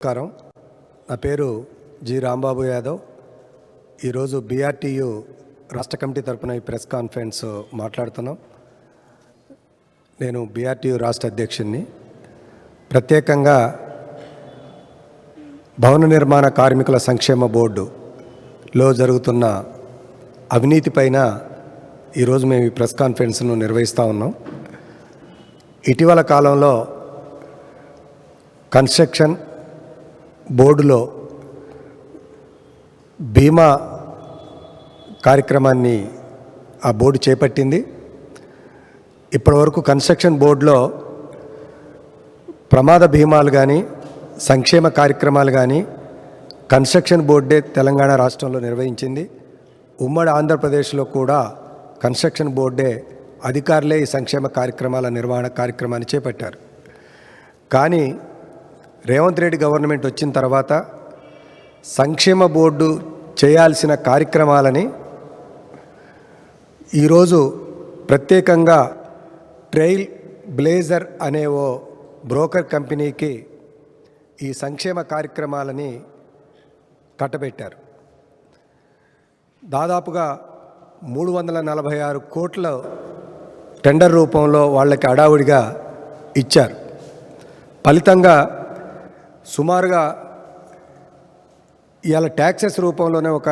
నమస్కారం. నా పేరు జి రాంబాబు యాదవ్. ఈరోజు బీఆర్టీయు రాష్ట్ర కమిటీ తరపున ఈ ప్రెస్ కాన్ఫరెన్స్ మాట్లాడుతున్నాం. నేను బీఆర్టీయు రాష్ట్ర అధ్యక్షుడిని. ప్రత్యేకంగా భవన నిర్మాణ కార్మికుల సంక్షేమ బోర్డులో జరుగుతున్న అవినీతి పైన ఈరోజు మేము ఈ ప్రెస్ కాన్ఫరెన్స్ను నిర్వహిస్తూ ఉన్నాం. ఇటీవల కాలంలో కన్స్ట్రక్షన్ బోర్డులో బీమా కార్యక్రమాన్ని ఆ బోర్డు చేపట్టింది. ఇప్పటివరకు కన్స్ట్రక్షన్ బోర్డులో ప్రమాద బీమాలు కానీ సంక్షేమ కార్యక్రమాలు కానీ కన్స్ట్రక్షన్ బోర్డే తెలంగాణ రాష్ట్రంలో నిర్వహించింది. ఉమ్మడి ఆంధ్రప్రదేశ్లో కూడా కన్స్ట్రక్షన్ బోర్డే అధికారులే ఈ సంక్షేమ కార్యక్రమాల నిర్వహణ కార్యక్రమాన్ని చేపట్టారు. కానీ రేవంత్ రెడ్డి గవర్నమెంట్ వచ్చిన తర్వాత సంక్షేమ బోర్డు చేయాల్సిన కార్యక్రమాలని ఈరోజు ప్రత్యేకంగా ట్రైల్ బ్లేజర్ అనే ఓ బ్రోకర్ కంపెనీకి ఈ సంక్షేమ కార్యక్రమాలని కట్టబెట్టారు. దాదాపుగా 346 కోట్ల టెండర్ రూపంలో వాళ్ళకి అడావుడిగా ఇచ్చారు. ఫలితంగా సుమారుగా ఇవాళ ట్యాక్సెస్ రూపంలోనే ఒక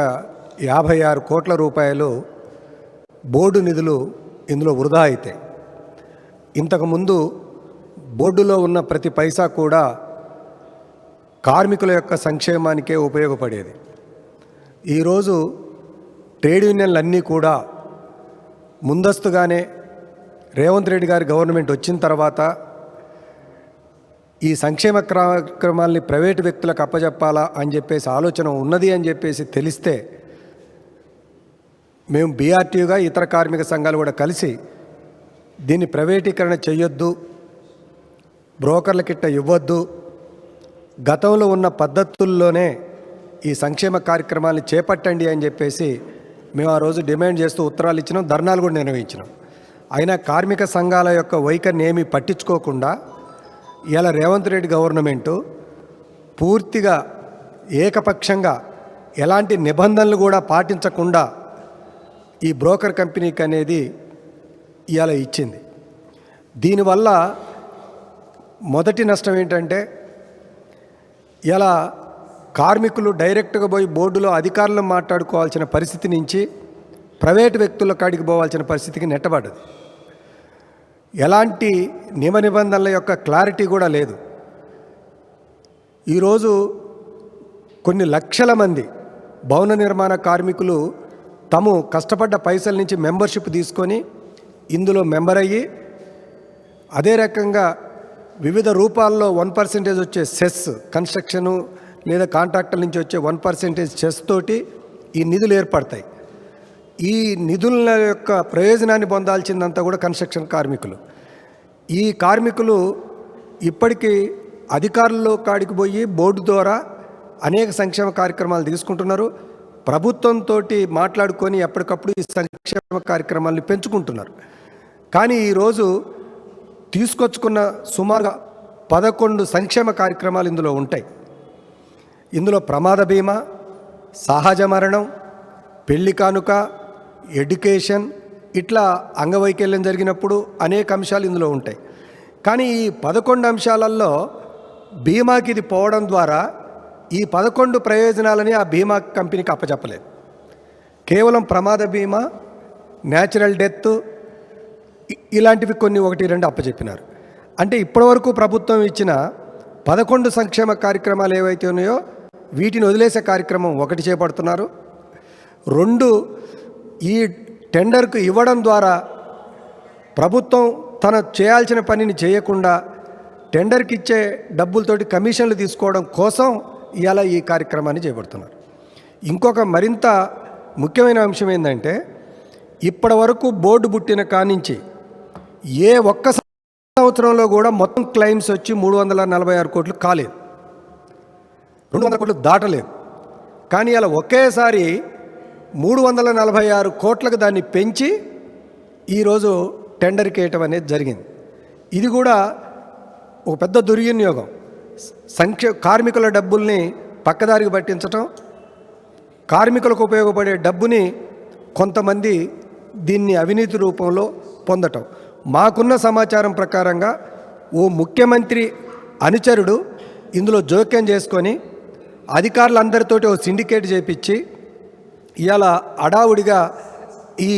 56 కోట్ల రూపాయలు బోర్డు నిధులు ఇందులో వృధా అవుతాయి. ఇంతకుముందు బోర్డులో ఉన్న ప్రతి పైసా కూడా కార్మికుల యొక్క సంక్షేమానికే ఉపయోగపడేది. ఈరోజు ట్రేడ్ యూనియన్లన్నీ కూడా ముందస్తుగానే రేవంత్ రెడ్డి గారి గవర్నమెంట్ వచ్చిన తర్వాత ఈ సంక్షేమ కార్యక్రమాల్ని ప్రైవేటు వ్యక్తులకు అప్పజెప్పాలా అని చెప్పేసి ఆలోచన ఉన్నది అని చెప్పేసి తెలిస్తే మేము బీఆర్టీయుగా ఇతర కార్మిక సంఘాలు కూడా కలిసి దీన్ని ప్రైవేటీకరణ చేయొద్దు, బ్రోకర్లకిట్ట ఇవ్వద్దు, గతంలో ఉన్న పద్ధతుల్లోనే ఈ సంక్షేమ కార్యక్రమాలను చేపట్టండి అని చెప్పేసి మేము ఆ రోజు డిమాండ్ చేస్తూ ఉత్తరాలు ఇచ్చినాం, ధర్నాలు కూడా నిర్వహించినాం. అయినా కార్మిక సంఘాల యొక్క వైఖరిని ఏమీ పట్టించుకోకుండా ఇలా రేవంత్ రెడ్డి గవర్నమెంటు పూర్తిగా ఏకపక్షంగా ఎలాంటి నిబంధనలు కూడా పాటించకుండా ఈ బ్రోకర్ కంపెనీకి అనేది ఇలా ఇచ్చింది. దీనివల్ల మొదటి నష్టం ఏంటంటే ఇలా కార్మికులు డైరెక్ట్గా పోయి బోర్డులో అధికారులను మాట్లాడుకోవాల్సిన పరిస్థితి నుంచి ప్రైవేటు వ్యక్తుల కాడికి పోవాల్సిన పరిస్థితికి నెట్టబడ్డది. ఎలాంటి నియమ నిబంధనల యొక్క క్లారిటీ కూడా లేదు. ఈరోజు కొన్ని లక్షల మంది భవన నిర్మాణ కార్మికులు తాము కష్టపడ్డ పైసల నుంచి మెంబర్షిప్ తీసుకొని ఇందులో మెంబర్ అయ్యి అదే రకంగా వివిధ రూపాల్లో 1% వచ్చే సెస్, కన్స్ట్రక్షను లేదా కాంట్రాక్టర్ నుంచి వచ్చే 1% సెస్ తోటి ఈ నిధులు ఏర్పడతాయి. ఈ నిధుల యొక్క ప్రయోజనాన్ని పొందాల్సిందంతా కూడా కన్స్ట్రక్షన్ కార్మికులు. ఈ కార్మికులు ఇప్పటికీ అధికారుల్లో కాడికి పోయి బోర్డు ద్వారా అనేక సంక్షేమ కార్యక్రమాలు తీసుకుంటున్నారు. ప్రభుత్వంతో మాట్లాడుకొని ఎప్పటికప్పుడు ఈ సంక్షేమ కార్యక్రమాలను పెంచుకుంటున్నారు. కానీ ఈరోజు తీసుకొచ్చుకున్న సుమారుగా 11 సంక్షేమ కార్యక్రమాలు ఇందులో ఉంటాయి. ఇందులో ప్రమాద బీమా, సహజ మరణం, పెళ్లి కానుక, ఎడ్యుకేషన్, ఇట్లా అంగవైకల్యం జరిగినప్పుడు అనేక అంశాలు ఇందులో ఉంటాయి. కానీ ఈ 11 అంశాలలో బీమాకి ఇది పోవడం ద్వారా ఈ 11 ప్రయోజనాలని ఆ బీమా కంపెనీకి అప్పచెప్పలేదు. కేవలం ప్రమాద బీమా, న్యాచురల్ డెత్ ఇలాంటివి కొన్ని 1-2 అప్పచెప్పినారు. అంటే ఇప్పటివరకు ప్రభుత్వం ఇచ్చిన 11 సంక్షేమ కార్యక్రమాలు ఏవైతే ఉన్నాయో వీటిని వదిలేసే కార్యక్రమం 1 చేపడుతున్నారు. 2, ఈ టెండర్కు ఇవ్వడం ద్వారా ప్రభుత్వం తన చేయాల్సిన పనిని చేయకుండా టెండర్కి ఇచ్చే డబ్బులతోటి కమిషన్లు తీసుకోవడం కోసం ఇవాళ ఈ కార్యక్రమాన్ని చేపడుతున్నారు. ఇంకొక మరింత ముఖ్యమైన అంశం ఏంటంటే ఇప్పటి వరకు బోర్డు పుట్టిన కానించి ఏ ఒక్క సంవత్సరంలో కూడా మొత్తం క్లెయిమ్స్ వచ్చి 346 కోట్లు కాలేదు, 200 కోట్లు దాటలేదు. కానీ ఇలా ఒకేసారి 346 కోట్లకు దాన్ని పెంచి ఈరోజు టెండర్కి వేయటం అనేది జరిగింది. ఇది కూడా ఒక పెద్ద దుర్వినియోగం. కార్మికుల డబ్బుల్ని పక్కదారికి పట్టించటం, కార్మికులకు ఉపయోగపడే డబ్బుని కొంతమంది దీన్ని అవినీతి రూపంలో పొందటం. మాకున్న సమాచారం ప్రకారంగా ఓ ముఖ్యమంత్రి అనుచరుడు ఇందులో జోక్యం చేసుకొని అధికారులందరితోటి ఓ సిండికేట్ చేపించి ఇవాళ అడావుడిగా ఈ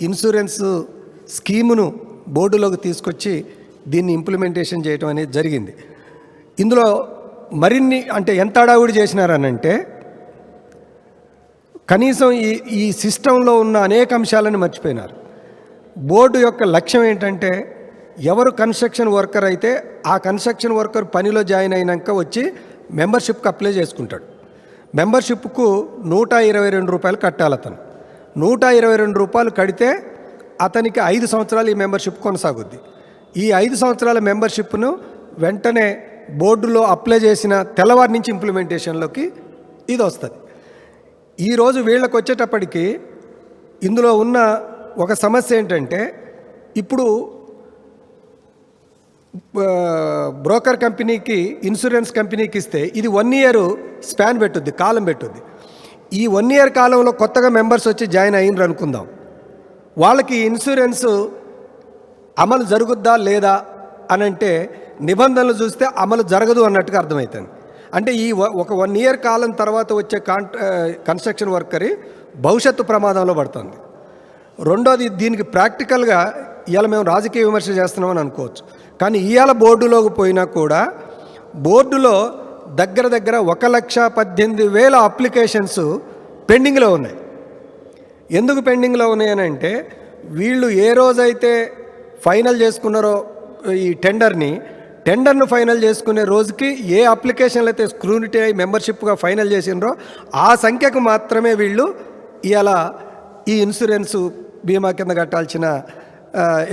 ఇన్సూరెన్స్ స్కీమును బోర్డులోకి తీసుకొచ్చి దీన్ని ఇంప్లిమెంటేషన్ చేయడం అనేది జరిగింది. ఇందులో మరిన్ని అంటే ఎంత అడావుడి చేసినారనంటే కనీసం ఈ సిస్టంలో ఉన్న అనేక అంశాలను మర్చిపోయినారు. బోర్డు యొక్క లక్ష్యం ఏంటంటే ఎవరు కన్స్ట్రక్షన్ వర్కర్ అయితే ఆ కన్స్ట్రక్షన్ వర్కర్ పనిలో జాయిన్ అయినాక వచ్చి మెంబర్షిప్కి అప్లై చేసుకుంటాడు. మెంబర్షిప్కు 122 రూపాయలు కట్టాలి. అతను 122 రూపాయలు కడితే అతనికి 5 సంవత్సరాలు ఈ మెంబర్షిప్ కొనసాగుద్ది. ఈ 5 సంవత్సరాల మెంబర్షిప్ను వెంటనే బోర్డులో అప్లై చేసిన తెల్లవారి నుంచి ఇంప్లిమెంటేషన్లోకి ఇది వస్తుంది. ఈరోజు వీళ్ళకి వచ్చేటప్పటికి ఇందులో ఉన్న ఒక సమస్య ఏంటంటే ఇప్పుడు బ్రోకర్ కంపెనీకి ఇన్సూరెన్స్ కంపెనీకి ఇస్తే ఇది 1 ఇయర్ స్పాన్ పెట్టుద్ది, కాలం పెట్టుద్ది. ఈ 1 ఇయర్ కాలంలో కొత్తగా మెంబర్స్ వచ్చి జాయిన్ అయ్యిండ్రు అనుకుందాం. వాళ్ళకి ఇన్సూరెన్స్ అమలు జరుగుద్దా లేదా అని అంటే నిబంధనలు చూస్తే అమలు జరగదు అన్నట్టుగా అర్థమవుతుంది. అంటే ఈ ఒక 1 ఇయర్ కాలం తర్వాత వచ్చే కన్స్ట్రక్షన్ వర్కరి భవిష్యత్తు ప్రమాదంలో పడుతుంది. రెండోది, దీనికి ప్రాక్టికల్గా ఇవాళ మేము రాజకీయ విమర్శ చేస్తున్నామని అనుకోవచ్చు, కానీ ఇవాళ బోర్డులోకి పోయినా కూడా బోర్డులో దగ్గర 1,18,000 అప్లికేషన్స్ పెండింగ్లో ఉన్నాయి. ఎందుకు పెండింగ్లో ఉన్నాయని అంటే వీళ్ళు ఏ రోజైతే ఫైనల్ చేసుకున్నారో ఈ టెండర్ను ఫైనల్ చేసుకునే రోజుకి ఏ అప్లికేషన్లు అయితే స్క్రూనిటీ అయి మెంబర్షిప్గా ఫైనల్ చేసినారో ఆ సంఖ్యకు మాత్రమే వీళ్ళు ఇవాళ ఈ ఇన్సూరెన్స్ బీమా కింద కట్టాల్సిన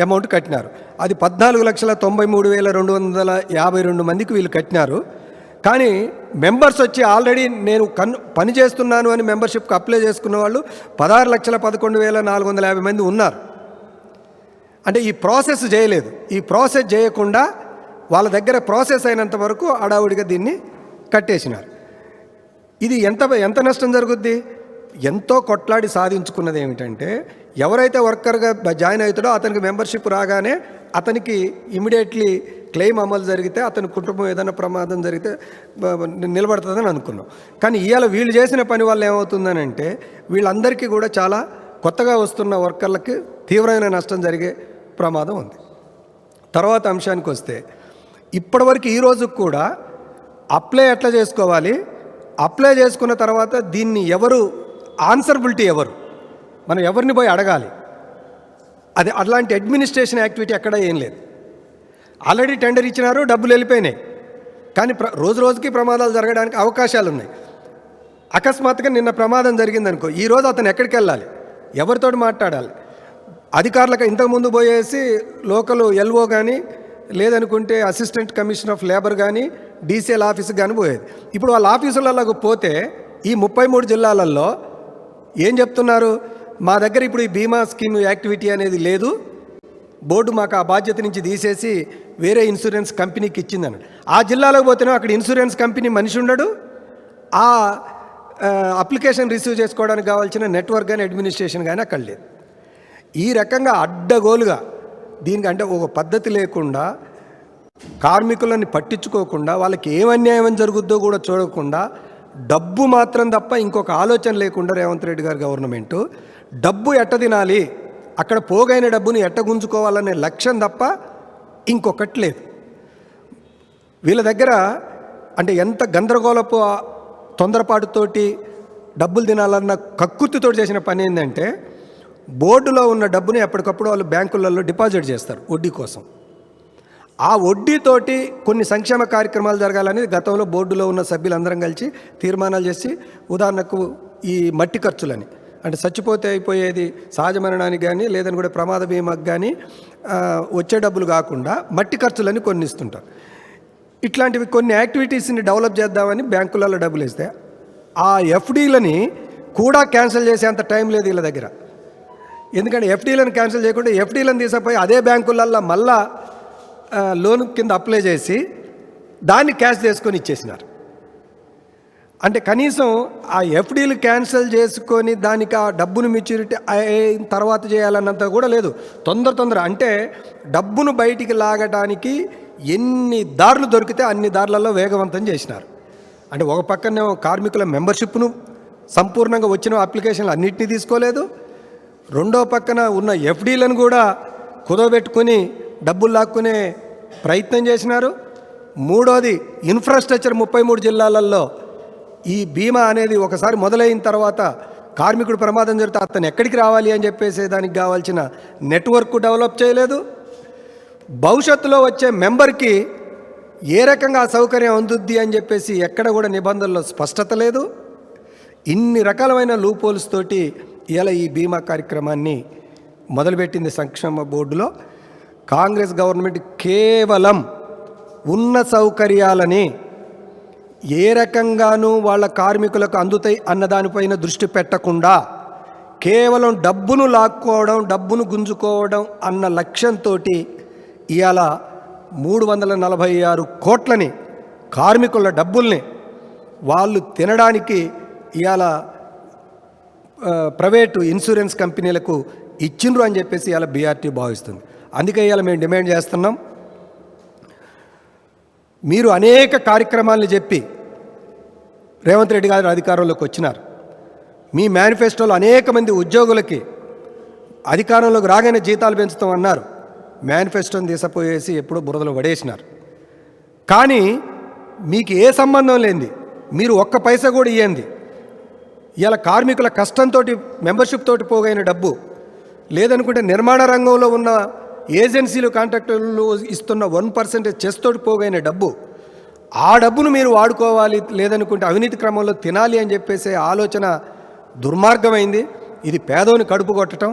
అమౌంట్ కట్టినారు. అది 14,93,252 మందికి వీళ్ళు కట్టినారు. కానీ మెంబర్స్ వచ్చి ఆల్రెడీ నేను పని చేస్తున్నాను అని మెంబర్షిప్కి అప్లై చేసుకున్న వాళ్ళు 16,11,450 మంది ఉన్నారు. అంటే ఈ ప్రాసెస్ చేయలేదు. ఈ ప్రాసెస్ చేయకుండా వాళ్ళ దగ్గర ప్రాసెస్ అయినంత వరకు అడావుడిగా దీన్ని కట్టేసినారు. ఇది ఎంత నష్టం జరుగుద్ది? ఎంతో కొట్లాడి సాధించుకున్నది ఏమిటంటే ఎవరైతే వర్కర్గా జాయిన్ అవుతాడో అతనికి మెంబర్షిప్ రాగానే అతనికి ఇమీడియట్లీ క్లెయిమ్ అమలు జరిగితే అతని కుటుంబం ఏదైనా ప్రమాదం జరిగితే నిలబడుతుందని అనుకున్నాం. కానీ ఇవాళ వీళ్ళు చేసిన పని వల్ల ఏమవుతుందని అంటే వీళ్ళందరికీ కూడా చాలా కొత్తగా వస్తున్న వర్కర్లకి తీవ్రమైన నష్టం జరిగే ప్రమాదం ఉంది. తర్వాత అంశానికి వస్తే ఇప్పటివరకు ఈరోజు కూడా అప్లై ఎట్లా చేసుకోవాలి, అప్లై చేసుకున్న తర్వాత దీన్ని ఎవరు ఆన్సరబిలిటీ ఎవరు, మనం ఎవరిని పోయి అడగాలి, అది అట్లాంటి అడ్మినిస్ట్రేషన్ యాక్టివిటీ ఎక్కడ ఏం లేదు. ఆల్రెడీ టెండర్ ఇచ్చినారు, డబ్బులు వెళ్ళిపోయినాయి. కానీ రోజుకి ప్రమాదాలు జరగడానికి అవకాశాలు ఉన్నాయి. అకస్మాత్తుగా నిన్న ప్రమాదం జరిగిందనుకో, ఈరోజు అతను ఎక్కడికి వెళ్ళాలి, ఎవరితోటి మాట్లాడాలి? అధికారులకు ఇంతకుముందు పోయేసి లోకల్ ఎల్ఓ కానీ లేదనుకుంటే అసిస్టెంట్ కమిషనర్ ఆఫ్ లేబర్ కానీ డీసీఎల్ ఆఫీస్కి కానీ పోయేది. ఇప్పుడు వాళ్ళ ఆఫీసులకు పోతే ఈ 33 జిల్లాలలో ఏం చెప్తున్నారు, మా దగ్గర ఇప్పుడు ఈ బీమా స్కీమ్ యాక్టివిటీ అనేది లేదు, బోర్డు మాకు ఆ బాధ్యత నుంచి తీసేసి వేరే ఇన్సూరెన్స్ కంపెనీకి ఇచ్చిందని. ఆ జిల్లాలోకి పోతేనే అక్కడ ఇన్సూరెన్స్ కంపెనీ మనిషి ఉండడు, ఆ అప్లికేషన్ రిసీవ్ చేసుకోవడానికి కావాల్సిన నెట్వర్క్ కానీ అడ్మినిస్ట్రేషన్ కానీ అక్కడ లేదు. ఈ రకంగా అడ్డగోలుగా దీనికి అంటే ఒక పద్ధతి లేకుండా కార్మికులని పట్టించుకోకుండా వాళ్ళకి ఏం అన్యాయం జరుగుద్దో కూడా చూడకుండా డబ్బు మాత్రం తప్ప ఇంకొక ఆలోచన లేకుండా రేవంత్ రెడ్డి గారి గవర్నమెంటు డబ్బు ఎట్ట తినాలి, అక్కడ పోగైన డబ్బుని ఎట్ట గుంజుకోవాలనే లక్ష్యం తప్ప ఇంకొకటి లేదు. వీళ్ళ దగ్గర అంటే ఎంత గందరగోళపు తొందరపాటుతోటి డబ్బులు తినాలన్న కక్కుర్తితో చేసిన పని ఏంటంటే బోర్డులో ఉన్న డబ్బుని ఎప్పటికప్పుడు వాళ్ళు బ్యాంకులలో డిపాజిట్ చేస్తారు వడ్డీ కోసం. ఆ వడ్డీతోటి కొన్ని సంక్షేమ కార్యక్రమాలు జరగాలని గతంలో బోర్డులో ఉన్న సభ్యులందరం కలిసి తీర్మానాలు చేసి, ఉదాహరణకు ఈ మట్టి ఖర్చులని అంటే చచ్చిపోతే అయిపోయేది సహజ మరణానికి కానీ లేదని కూడా ప్రమాద బీమాకి కానీ వచ్చే డబ్బులు కాకుండా మట్టి ఖర్చులని కొన్ని ఇస్తుంటారు. ఇట్లాంటివి కొన్ని యాక్టివిటీస్ని డెవలప్ చేద్దామని బ్యాంకులలో డబ్బులు ఇస్తే ఆ ఎఫ్డీలని కూడా క్యాన్సిల్ చేసేంత టైం లేదు వీళ్ళ దగ్గర. ఎందుకంటే ఎఫ్డీలను క్యాన్సిల్ చేయకుండా ఎఫ్డీలను తీసుకుపోయి అదే బ్యాంకులల్లో మళ్ళా లోన్ కింద అప్లై చేసి దాన్ని క్యాష్ చేసుకొని ఇచ్చేసినారు. అంటే కనీసం ఆ ఎఫ్డీలు క్యాన్సిల్ చేసుకొని దానికి ఆ డబ్బును మెచ్యూరిటీ అయిన తర్వాత చేయాలన్నంత కూడా లేదు. తొందర అంటే డబ్బును బయటికి లాగడానికి ఎన్ని దారులు దొరికితే అన్ని దారులలో వేగవంతం చేసినారు. అంటే ఒక పక్కనే కార్మికుల మెంబర్షిప్ను సంపూర్ణంగా వచ్చిన అప్లికేషన్లు అన్నింటినీ తీసుకోలేదు, రెండో పక్కన ఉన్న ఎఫ్డీలను కూడా కుదవబెట్టుకుని డబ్బులు లాక్కునే ప్రయత్నం చేసినారు. మూడోది ఇన్ఫ్రాస్ట్రక్చర్ 33 జిల్లాలలో ఈ బీమా అనేది ఒకసారి మొదలైన తర్వాత కార్మికుడు ప్రమాదం జరిగితే అతను ఎక్కడికి రావాలి అని చెప్పేసి దానికి కావాల్సిన నెట్వర్క్ డెవలప్ చేయలేదు. భవిష్యత్తులో వచ్చే మెంబర్కి ఏ రకంగా ఆ సౌకర్యం అందుద్ది అని చెప్పేసి ఎక్కడ కూడా నిబంధనల్లో స్పష్టత లేదు. ఇన్ని రకాలమైన లూపోల్స్ తోటి ఇలా ఈ బీమా కార్యక్రమాన్ని మొదలుపెట్టింది సంక్షేమ బోర్డులో. కాంగ్రెస్ గవర్నమెంట్ కేవలం ఉన్న సౌకర్యాలని ఏ రకంగానూ వాళ్ళ కార్మికులకు అందుతాయి అన్నదానిపైన దృష్టి పెట్టకుండా కేవలం డబ్బును లాక్కోవడం, డబ్బును గుంజుకోవడం అన్న లక్ష్యంతో ఇవాళ 346 కోట్లని కార్మికుల డబ్బుల్ని వాళ్ళు తినడానికి ఇవాళ ప్రైవేటు ఇన్సూరెన్స్ కంపెనీలకు ఇచ్చిండ్రు అని చెప్పేసి ఇవాళ బీఆర్టీ భావిస్తుంది. అందుకే ఇవాళ మేము డిమాండ్ చేస్తున్నాం, మీరు అనేక కార్యక్రమాలను చెప్పి రేవంత్ రెడ్డి గారు అధికారంలోకి వచ్చినారు. మీ మేనిఫెస్టోలో అనేక మంది ఉద్యోగులకి అధికారంలోకి రాగానే జీతాలు పెంచుతాం అన్నారు. మేనిఫెస్టోని తీసపోయేసి ఎప్పుడో బురదలో పడేసినారు. కానీ మీకు ఏ సంబంధం లేనిది మీరు ఒక్క పైసా కూడా ఇవ్వండి. ఇలా కార్మికుల కష్టంతో మెంబర్షిప్ తోటి పోగైన డబ్బు, లేదనుకుంటే నిర్మాణ రంగంలో ఉన్న ఏజెన్సీలు కాంట్రాక్టర్లు ఇస్తున్న 1% చెస్ తోటి పోగైన డబ్బు, ఆ డబ్బును మీరు వాడుకోవాలి, లేదనుకుంటే అవినీతి క్రమంలో తినాలి అని చెప్పేసే ఆలోచన దుర్మార్గమైంది. ఇది పేదోని కడుపు కొట్టడం,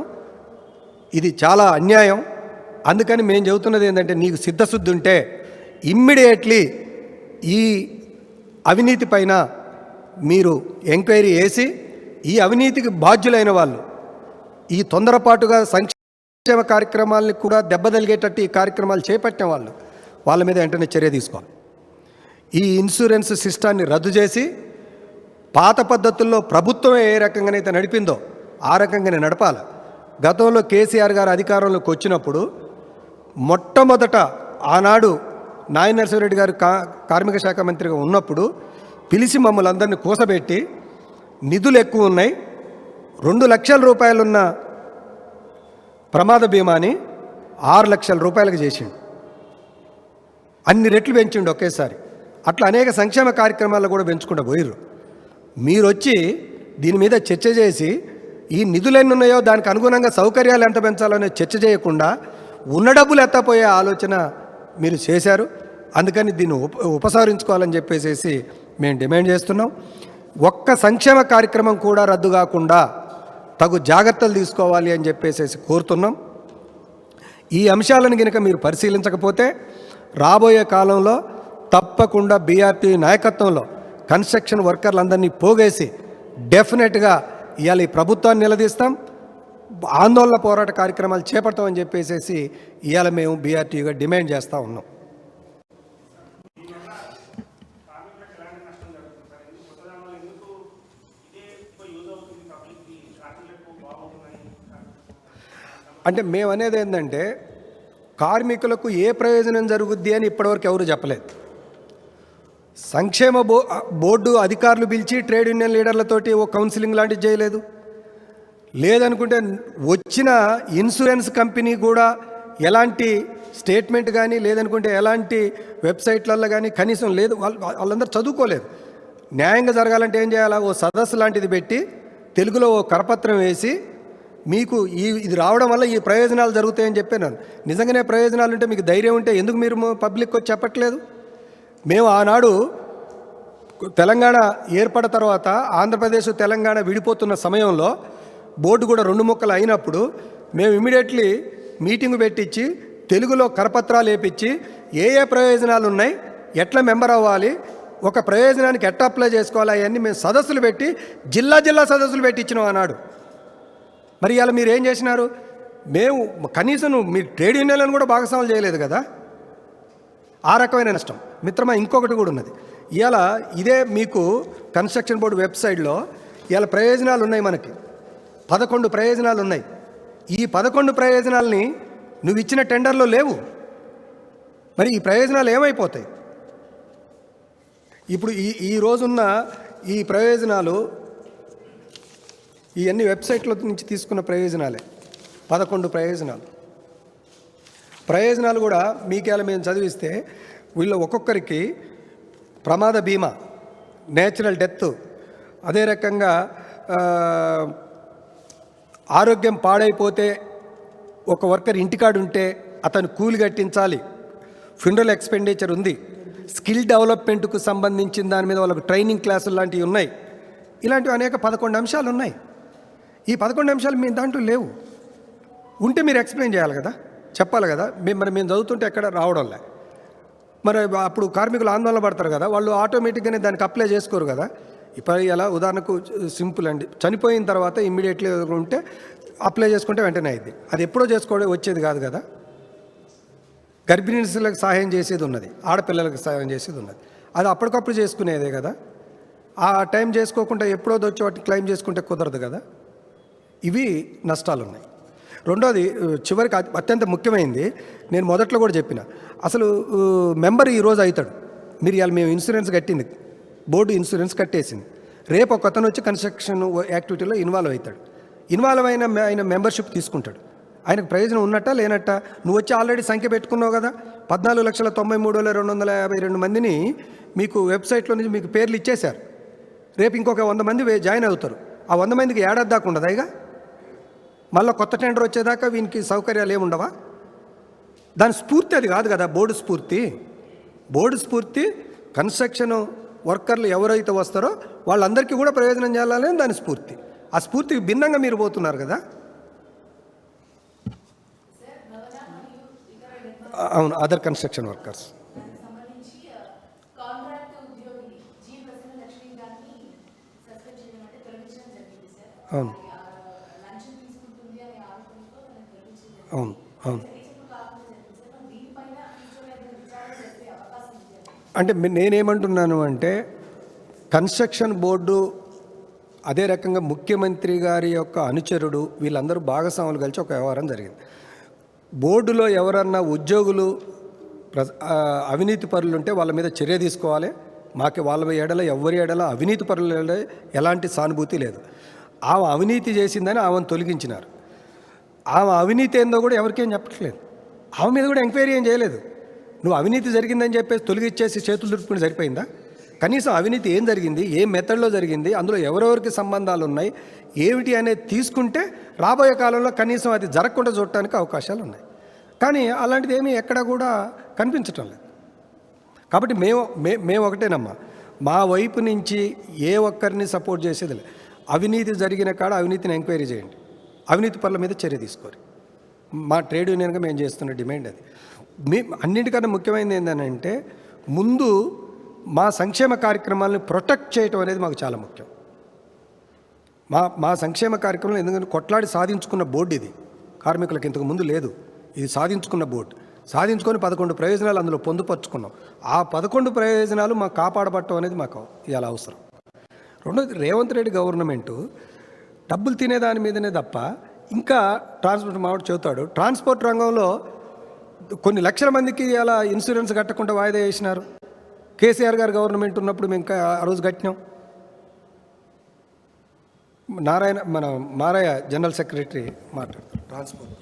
ఇది చాలా అన్యాయం. అందుకని మేము చెబుతున్నది ఏంటంటే, నీకు సిద్ధశుద్ధి ఉంటే ఇమ్మీడియట్లీ ఈ అవినీతి పైన మీరు ఎంక్వైరీ చేసి ఈ అవినీతికి బాధ్యులైన వాళ్ళు, ఈ తొందరపాటుగా సంక్షేమ కార్యక్రమాలని కూడా దెబ్బతలిగేటట్టు ఈ కార్యక్రమాలు చేపట్టిన వాళ్ళ మీద వెంటనే చర్య తీసుకోవాలి. ఈ ఇన్సూరెన్స్ సిస్టాన్ని రద్దు చేసి పాత పద్ధతుల్లో ప్రభుత్వమే ఏ రకంగానైతే నడిపిందో ఆ రకంగానే నడపాలి. గతంలో కేసీఆర్ గారు అధికారంలోకి వచ్చినప్పుడు మొట్టమొదట ఆనాడు నాయన నరసింహారెడ్డి గారు కార్మిక శాఖ మంత్రిగా ఉన్నప్పుడు పిలిచి మమ్మల్ని అందరినీ కూసబెట్టి నిధులు ఎక్కువ ఉన్నాయి, 2 లక్షల రూపాయలున్న ప్రమాద బీమాని 6 లక్షల రూపాయలకు చేసిండు. అన్ని రెట్లు పెంచిండు ఒకేసారి. అట్లా అనేక సంక్షేమ కార్యక్రమాలు కూడా పెంచుకుంటూ పోయిర్రు. మీరు వచ్చి దీని మీద చర్చ చేసి ఈ నిధులు ఎన్ని ఉన్నాయో దానికి అనుగుణంగా సౌకర్యాలు ఎంత పెంచాలనే చర్చ చేయకుండా ఉన్న డబ్బులు ఎత్తపోయే ఆలోచన మీరు చేశారు. అందుకని దీన్ని ఉపసంహరించుకోవాలని చెప్పేసి మేము డిమాండ్ చేస్తున్నాం. ఒక్క సంక్షేమ కార్యక్రమం కూడా రద్దు కాకుండా తగు జాగ్రత్తలు తీసుకోవాలి అని చెప్పేసి కోరుతున్నాం. ఈ అంశాలను కనుక మీరు పరిశీలించకపోతే రాబోయే కాలంలో తప్పకుండా బీఆర్టీ నాయకత్వంలో కన్స్ట్రక్షన్ వర్కర్లందరినీ పోగేసి డెఫినెట్గా ఇవాళ ఈ ప్రభుత్వాన్ని నిలదీస్తాం, ఆందోళన పోరాట కార్యక్రమాలు చేపడతామని చెప్పేసి ఇవాళ మేము బీఆర్టీగా డిమాండ్ చేస్తూ ఉన్నాం. అంటే మేము అనేది ఏంటంటే, కార్మికులకు ఏ ప్రయోజనం జరుగుద్ది అని ఇప్పటివరకు ఎవరు చెప్పలేదు. సంక్షేమ బోర్డు అధికారులు పిలిచి ట్రేడ్ యూనియన్ లీడర్లతోటి ఓ కౌన్సిలింగ్ లాంటివి చేయలేదు. లేదనుకుంటే వచ్చిన ఇన్సూరెన్స్ కంపెనీ కూడా ఎలాంటి స్టేట్మెంట్ కానీ, లేదనుకుంటే ఎలాంటి వెబ్సైట్లలో కానీ కనీసం లేదు. వాళ్ళందరూ చదువుకోలేదు. న్యాయంగా జరగాలంటే ఏం చేయాలా, ఓ సదస్సు లాంటిది పెట్టి తెలుగులో ఓ కరపత్రం వేసి మీకు ఇది రావడం వల్ల ఈ ప్రయోజనాలు జరుగుతాయని చెప్పాను. నిజంగానే ప్రయోజనాలు ఉంటే మీకు ధైర్యం ఉంటే ఎందుకు మీరు పబ్లిక్ వచ్చి చెప్పట్లేదు? మేము ఆనాడు తెలంగాణ ఏర్పడిన తర్వాత ఆంధ్రప్రదేశ్ తెలంగాణ విడిపోతున్న సమయంలో బోర్డు కూడా 2 ముక్కలు అయినప్పుడు మేము ఇమీడియట్లీ మీటింగ్ పెట్టించి తెలుగులో కరపత్రాలు వేపించి ఏ ప్రయోజనాలు ఉన్నాయి, ఎట్లా మెంబర్ అవ్వాలి, ఒక ప్రయోజనానికి ఎట్లా అప్లై చేసుకోవాలి, అవన్నీ మేము సదస్సులు పెట్టి జిల్లా సదస్సులు పెట్టించినాం ఆనాడు. మరి ఇవాళ మీరు ఏం చేసినారు? మేము కనీసం మీరు ట్రేడ్ యూనియన్లను కూడా భాగస్వాములు చేయలేదు కదా. ఆ రకమైన నష్టం. మిత్రమా, ఇంకొకటి కూడా ఉన్నది. ఇవాళ ఇదే మీకు కన్స్ట్రక్షన్ బోర్డు వెబ్సైట్లో ఇవాళ ప్రయోజనాలు ఉన్నాయి. మనకి 11 ప్రయోజనాలు ఉన్నాయి. ఈ 11 ప్రయోజనాలని నువ్వు ఇచ్చిన టెండర్లో లేవు. మరి ఈ ప్రయోజనాలు ఏమైపోతాయి? ఇప్పుడు ఈ రోజున్న ఈ ప్రయోజనాలు ఇవన్నీ వెబ్సైట్ల నుంచి తీసుకున్న ప్రయోజనాలే. 11 ప్రయోజనాలు కూడా మీకేలా మేము చదివిస్తే వీళ్ళు ఒక్కొక్కరికి ప్రమాద బీమా, నేచురల్ డెత్, అదే రకంగా ఆరోగ్యం పాడైపోతే ఒక వర్కర్ ఇంటికాడు ఉంటే అతను కూలి కట్టించాలి, ఫ్యూనరల్ ఎక్స్పెండిచర్ ఉంది, స్కిల్ డెవలప్మెంట్కు సంబంధించిన దాని మీద వాళ్ళకు ట్రైనింగ్ క్లాసులు లాంటివి ఉన్నాయి. ఇలాంటివి అనేక 11 అంశాలు ఉన్నాయి. ఈ 11 అంశాలు మీ దాంట్లో లేవు. ఉంటే మీరు ఎక్స్ప్లెయిన్ చేయాలి కదా, చెప్పాలి కదా. మేము చదువుతుంటే ఎక్కడ రావడంలే. మరి అప్పుడు కార్మికులు ఆందోళన పడతారు కదా, వాళ్ళు ఆటోమేటిక్గానే దానికి అప్లై చేసుకోరు కదా. ఇప్పుడు ఇలా ఉదాహరణకు సింపుల్ అండి, చనిపోయిన తర్వాత ఇమ్మీడియట్లీ ఉంటే అప్లై చేసుకుంటే వెంటనే అయింది. అది ఎప్పుడో వచ్చేది కాదు కదా. గర్భిణీలకు సహాయం చేసేది ఉన్నది, ఆడపిల్లలకు సహాయం చేసేది ఉన్నది. అది అప్పటికప్పుడు చేసుకునేదే కదా. ఆ టైం చేసుకోకుండా ఎప్పుడో వచ్చి వాటిని క్లెయిమ్ చేసుకుంటే కుదరదు కదా. ఇవి నష్టాలు ఉన్నాయి. రెండోది, చివరికి అత్యంత ముఖ్యమైనది, నేను మొదట్లో కూడా చెప్పిన, అసలు మెంబర్ ఈరోజు అవుతాడు. మీరు ఇవాళ మేము ఇన్సూరెన్స్ కట్టింది, బోర్డు ఇన్సూరెన్స్ కట్టేసింది. రేపు ఒక అతను వచ్చి కన్స్ట్రక్షన్ యాక్టివిటీలో ఇన్వాల్వ్ అవుతాడు. ఇన్వాల్వ్ ఆయన మెంబర్షిప్ తీసుకుంటాడు. ఆయనకు ప్రయోజనం ఉన్నట్టా లేనట్టా? నువ్వు వచ్చి ఆల్రెడీ సంఖ్య పెట్టుకున్నావు కదా. 14,93,252 మందిని మీకు వెబ్సైట్లో నుంచి మీకు పేర్లు ఇచ్చేశారు. రేపు ఇంకొక 100 మంది జాయిన్ అవుతారు. ఆ 100 మందికి ఏడాది దాకా ఉండదా? ఇక మళ్ళీ కొత్త టెండర్ వచ్చేదాకా వీనికి సౌకర్యాలు ఏముండవా? దాని స్ఫూర్తి అది కాదు కదా. బోర్డు స్ఫూర్తి కన్స్ట్రక్షన్ వర్కర్లు ఎవరైతే వస్తారో వాళ్ళందరికీ కూడా ప్రయోజనం చేయాలని దాని స్ఫూర్తి. ఆ స్ఫూర్తికి భిన్నంగా మీరు పోతున్నారు కదా. అవును, అదర్ కన్స్ట్రక్షన్ వర్కర్స్. అవును అవును అవును. అంటే నేనేమంటున్నాను అంటే, కన్స్ట్రక్షన్ బోర్డు, అదే రకంగా ముఖ్యమంత్రి గారి యొక్క అనుచరుడు, వీళ్ళందరూ భాగస్వాములు కలిసి ఒక వ్యవహారం జరిగింది. బోర్డులో ఎవరన్నా ఉద్యోగులు అవినీతి పరులు ఉంటే వాళ్ళ మీద చర్య తీసుకోవాలి. వాళ్ళ ఎడల ఎవరి ఎడల అవినీతి పరుల ఎలాంటి సానుభూతి లేదు. ఆమె అవినీతి చేసిందని ఆమెను తొలగించినారు. ఆమె అవినీతి ఏందో కూడా ఎవరికేం చెప్పట్లేదు. ఆమె మీద కూడా ఎంక్వైరీ ఏం చేయలేదు. నువ్వు అవినీతి జరిగిందని చెప్పేసి తొలగిచ్చేసి చేతులు దులుపుకుని సరిపోయిందా? కనీసం అవినీతి ఏం జరిగింది, ఏ మెథడ్లో జరిగింది, అందులో ఎవరెవరికి సంబంధాలు ఉన్నాయి, ఏమిటి అనేది తీసుకుంటే రాబోయే కాలంలో కనీసం అది జరగకుండా చూడటానికి అవకాశాలు ఉన్నాయి. కానీ అలాంటిది ఏమీ ఎక్కడా కూడా కనిపించటం లేదు. కాబట్టి మేము ఒకటేనమ్మా, మా వైపు నుంచి ఏ ఒక్కరిని సపోర్ట్ చేసేది లేదు. అవినీతి జరిగిన కాడ అవినీతిని ఎంక్వైరీ చేయండి, అవినీతి పనుల మీద చర్య తీసుకోరు. మా ట్రేడ్ యూనియన్గా మేము చేస్తున్న డిమాండ్ అది. అన్నింటికన్నా ముఖ్యమైనది ఏంటంటే, ముందు మా సంక్షేమ కార్యక్రమాలను ప్రొటెక్ట్ చేయటం అనేది మాకు చాలా ముఖ్యం. మా సంక్షేమ కార్యక్రమాలు, ఎందుకంటే కొట్లాడి సాధించుకున్న బోర్డు ఇది, కార్మికులకు ఇంతకు ముందు లేదు. ఇది సాధించుకున్న బోర్డు, సాధించుకొని 11 ప్రయోజనాలు అందులో పొందుపరుచుకున్నాం. ఆ 11 ప్రయోజనాలు మాకు కాపాడబట్టం అనేది మాకు ఇవాళ అవసరం. రెండోది, రేవంత్ రెడ్డి గవర్నమెంటు డబ్బులు తినేదాని మీదనే తప్ప ఇంకా ట్రాన్స్పోర్ట్ మావాడు చెబుతాడు, ట్రాన్స్పోర్ట్ రంగంలో కొన్ని లక్షల మందికి అలా ఇన్సూరెన్స్ కట్టకుండా వాయిదా వేసినారు. కేసీఆర్ గారు గవర్నమెంట్ ఉన్నప్పుడు మేము ఆ రోజు కట్టినాం. మారయ్య జనరల్ సెక్రటరీ మాట్లాడతారు ట్రాన్స్పోర్ట్.